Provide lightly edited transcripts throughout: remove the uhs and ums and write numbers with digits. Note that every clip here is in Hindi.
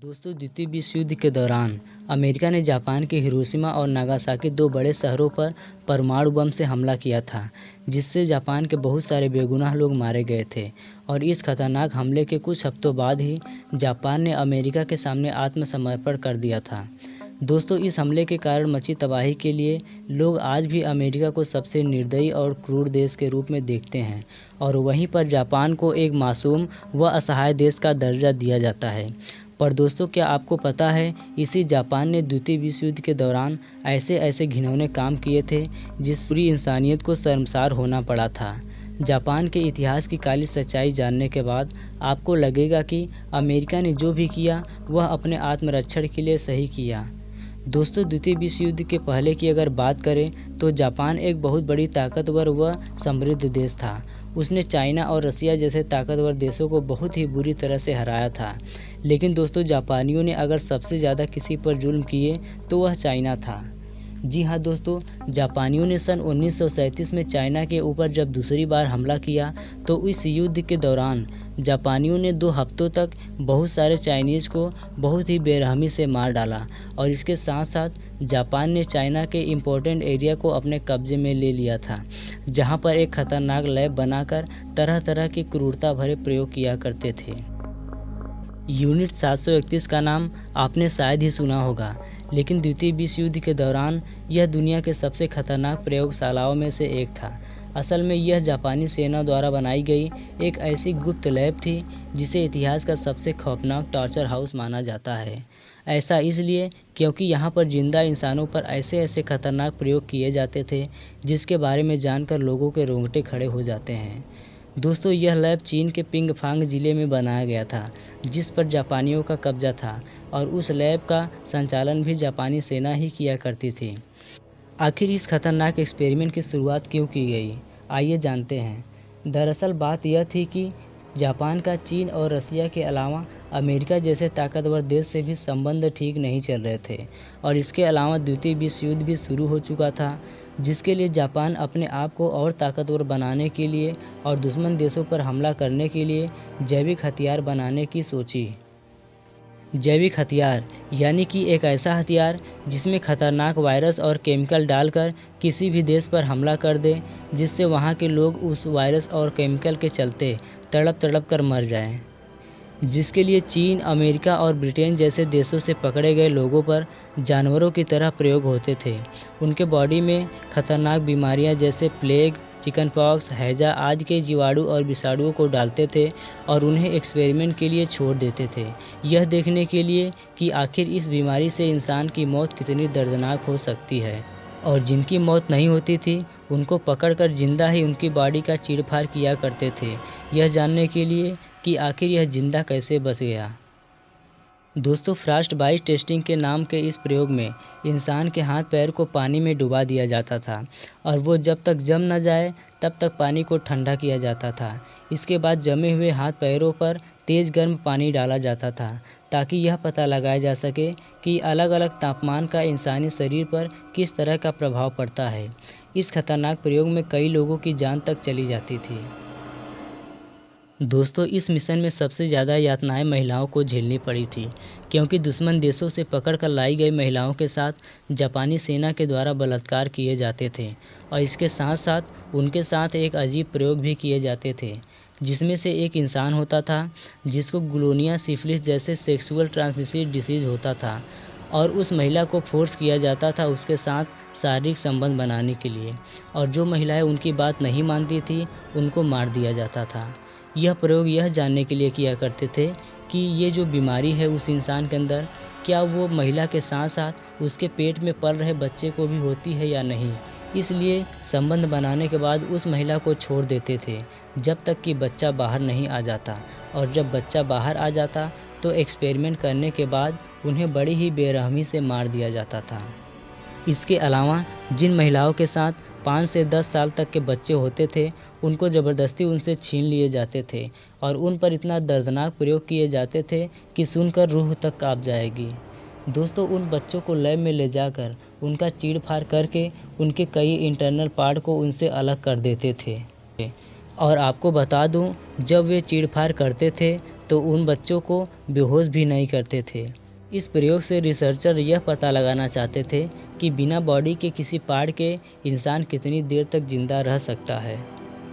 दोस्तों, द्वितीय विश्व युद्ध के दौरान अमेरिका ने जापान के हिरोशिमा और नागासाकी दो बड़े शहरों पर परमाणु बम से हमला किया था, जिससे जापान के बहुत सारे बेगुनाह लोग मारे गए थे। और इस खतरनाक हमले के कुछ हफ्तों बाद ही जापान ने अमेरिका के सामने आत्मसमर्पण कर दिया था। दोस्तों, इस हमले के कारण मची तबाही के लिए लोग आज भी अमेरिका को सबसे निर्दयी और क्रूर देश के रूप में देखते हैं, और वहीं पर जापान को एक मासूम व असहाय देश का दर्जा दिया जाता है। पर दोस्तों, क्या आपको पता है, इसी जापान ने द्वितीय विश्व युद्ध के दौरान ऐसे घिनौने काम किए थे जिस पूरी इंसानियत को शर्मसार होना पड़ा था। जापान के इतिहास की काली सच्चाई जानने के बाद आपको लगेगा कि अमेरिका ने जो भी किया वह अपने आत्मरक्षण के लिए सही किया। दोस्तों, द्वितीय विश्व युद्ध के पहले की अगर बात करें तो जापान एक बहुत बड़ी ताकतवर व समृद्ध देश था। उसने चाइना और रसिया जैसे ताकतवर देशों को बहुत ही बुरी तरह से हराया था। लेकिन दोस्तों, जापानियों ने अगर सबसे ज़्यादा किसी पर जुल्म किए तो वह चाइना था। जी हाँ दोस्तों, जापानियों ने सन 1937 में चाइना के ऊपर जब दूसरी बार हमला किया तो इस युद्ध के दौरान जापानियों ने 2 हफ्तों तक बहुत सारे चाइनीज़ को बहुत ही बेरहमी से मार डाला। और इसके साथ साथ जापान ने चाइना के इम्पोर्टेंट एरिया को अपने कब्जे में ले लिया था, जहाँ पर एक खतरनाक लैब बनाकर तरह तरह की क्रूरता भरे प्रयोग किया करते थे। यूनिट 731 का नाम आपने शायद ही सुना होगा, लेकिन द्वितीय विश्व युद्ध के दौरान यह दुनिया के सबसे खतरनाक प्रयोगशालाओं में से एक था। असल में यह जापानी सेना द्वारा बनाई गई एक ऐसी गुप्त लैब थी जिसे इतिहास का सबसे खौफनाक टॉर्चर हाउस माना जाता है। ऐसा इसलिए क्योंकि यहाँ पर जिंदा इंसानों पर ऐसे खतरनाक प्रयोग किए जाते थे जिसके बारे में जानकर लोगों के रोंगटे खड़े हो जाते हैं। दोस्तों, यह लैब चीन के पिंगफांग ज़िले में बनाया गया था, जिस पर जापानियों का कब्जा था, और उस लैब का संचालन भी जापानी सेना ही किया करती थी। आखिर इस खतरनाक एक्सपेरिमेंट की शुरुआत क्यों की गई, आइए जानते हैं। दरअसल बात यह थी कि जापान का चीन और रसिया के अलावा अमेरिका जैसे ताकतवर देश से भी संबंध ठीक नहीं चल रहे थे, और इसके अलावा द्वितीय विश्व युद्ध भी शुरू हो चुका था, जिसके लिए जापान अपने आप को और ताकतवर बनाने के लिए और दुश्मन देशों पर हमला करने के लिए जैविक हथियार बनाने की सोची। जैविक हथियार यानी कि एक ऐसा हथियार जिसमें खतरनाक वायरस और केमिकल डालकर किसी भी देश पर हमला कर दे, जिससे वहाँ के लोग उस वायरस और केमिकल के चलते तड़प कर मर जाएं। जिसके लिए चीन, अमेरिका और ब्रिटेन जैसे देशों से पकड़े गए लोगों पर जानवरों की तरह प्रयोग होते थे। उनके बॉडी में खतरनाक बीमारियां जैसे प्लेग, चिकन पॉक्स, हैजा आदि के जीवाणु और विषाणुओं को डालते थे और उन्हें एक्सपेरिमेंट के लिए छोड़ देते थे, यह देखने के लिए कि आखिर इस बीमारी से इंसान की मौत कितनी दर्दनाक हो सकती है। और जिनकी मौत नहीं होती थी उनको पकड़कर जिंदा ही उनकी बॉडी का चीरफाड़ किया करते थे, यह जानने के लिए कि आखिर यह जिंदा कैसे बच गया। दोस्तों, फ्रॉस्ट बाइट टेस्टिंग के नाम के इस प्रयोग में इंसान के हाथ पैर को पानी में डुबा दिया जाता था, और वो जब तक जम न जाए तब तक पानी को ठंडा किया जाता था। इसके बाद जमे हुए हाथ पैरों पर तेज़ गर्म पानी डाला जाता था, ताकि यह पता लगाया जा सके कि अलग अलग तापमान का इंसानी शरीर पर किस तरह का प्रभाव पड़ता है। इस खतरनाक प्रयोग में कई लोगों की जान तक चली जाती थी। दोस्तों, इस मिशन में सबसे ज़्यादा यातनाएं महिलाओं को झेलनी पड़ी थी, क्योंकि दुश्मन देशों से पकड़ कर लाई गई महिलाओं के साथ जापानी सेना के द्वारा बलात्कार किए जाते थे, और इसके साथ साथ उनके साथ एक अजीब प्रयोग भी किए जाते थे, जिसमें से एक इंसान होता था जिसको ग्लोनिया सिफिलिस जैसे सेक्सुअल ट्रांसमिटेड डिसीज होता था, और उस महिला को फोर्स किया जाता था उसके साथ शारीरिक संबंध बनाने के लिए, और जो महिलाएं उनकी बात नहीं मानती थी उनको मार दिया जाता था। यह प्रयोग यह जानने के लिए किया करते थे कि ये जो बीमारी है उस इंसान के अंदर, क्या वो महिला के साथ साथ उसके पेट में पल रहे बच्चे को भी होती है या नहीं। इसलिए संबंध बनाने के बाद उस महिला को छोड़ देते थे जब तक कि बच्चा बाहर नहीं आ जाता, और जब बच्चा बाहर आ जाता तो एक्सपेरिमेंट करने के बाद उन्हें बड़ी ही बेरहमी से मार दिया जाता था। इसके अलावा जिन महिलाओं के साथ 5 से 10 साल तक के बच्चे होते थे उनको ज़बरदस्ती उनसे छीन लिए जाते थे, और उन पर इतना दर्दनाक प्रयोग किए जाते थे कि सुनकर रूह तक कांप जाएगी। दोस्तों, उन बच्चों को लैब में ले जाकर उनका चीरफाड़ करके उनके कई इंटरनल पार्ट को उनसे अलग कर देते थे। और आपको बता दूं, जब वे चीरफाड़ करते थे तो उन बच्चों को बेहोश भी नहीं करते थे। इस प्रयोग से रिसर्चर यह पता लगाना चाहते थे कि बिना बॉडी के किसी पार्ट के इंसान कितनी देर तक जिंदा रह सकता है।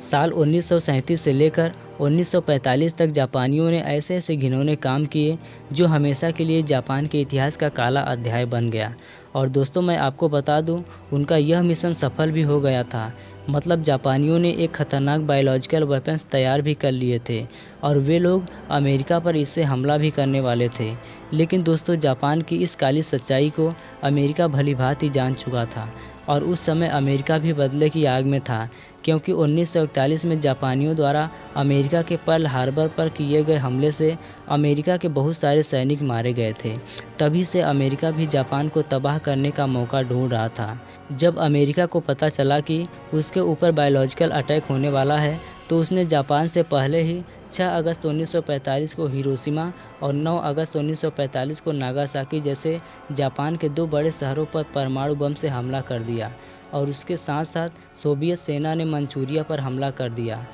साल 1937 से लेकर 1945 तक जापानियों ने ऐसे ऐसे घिनौने काम किए जो हमेशा के लिए जापान के इतिहास का काला अध्याय बन गया। और दोस्तों, मैं आपको बता दूं, उनका यह मिशन सफल भी हो गया था। मतलब जापानियों ने एक खतरनाक बायोलॉजिकल वेपन्स तैयार भी कर लिए थे और वे लोग अमेरिका पर इससे हमला भी करने वाले थे। लेकिन दोस्तों, जापान की इस काली सच्चाई को अमेरिका भलीभांति जान चुका था और उस समय अमेरिका भी बदले की आग में था, क्योंकि 1941 में जापानियों द्वारा अमेरिका के पर्ल हार्बर पर किए गए हमले से अमेरिका के बहुत सारे सैनिक मारे गए थे। तभी से अमेरिका भी जापान को तबाह करने का मौका ढूंढ रहा था। जब अमेरिका को पता चला कि उसके ऊपर बायोलॉजिकल अटैक होने वाला है, तो उसने जापान से पहले ही 6 अगस्त 1945 को हिरोशिमा और 9 अगस्त 1945 को नागासाकी जैसे जापान के 2 बड़े शहरों पर परमाणु बम से हमला कर दिया और उसके साथ साथ सोवियत सेना ने मंचूरिया पर हमला कर दिया।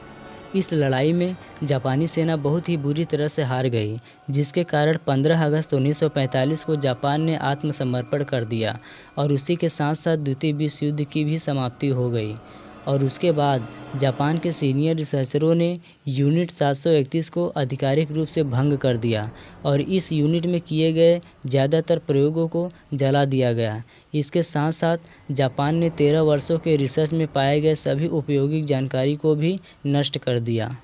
इस लड़ाई में जापानी सेना बहुत ही बुरी तरह से हार गई, जिसके कारण 15 अगस्त 1945 को जापान ने आत्मसमर्पण कर दिया और उसी के साथ साथ द्वितीय विश्व युद्ध की भी समाप्ति हो गई। और उसके बाद जापान के सीनियर रिसर्चरों ने यूनिट 731 को आधिकारिक रूप से भंग कर दिया और इस यूनिट में किए गए ज़्यादातर प्रयोगों को जला दिया गया। इसके साथ साथ जापान ने 13 वर्षों के रिसर्च में पाए गए सभी उपयोगी जानकारी को भी नष्ट कर दिया।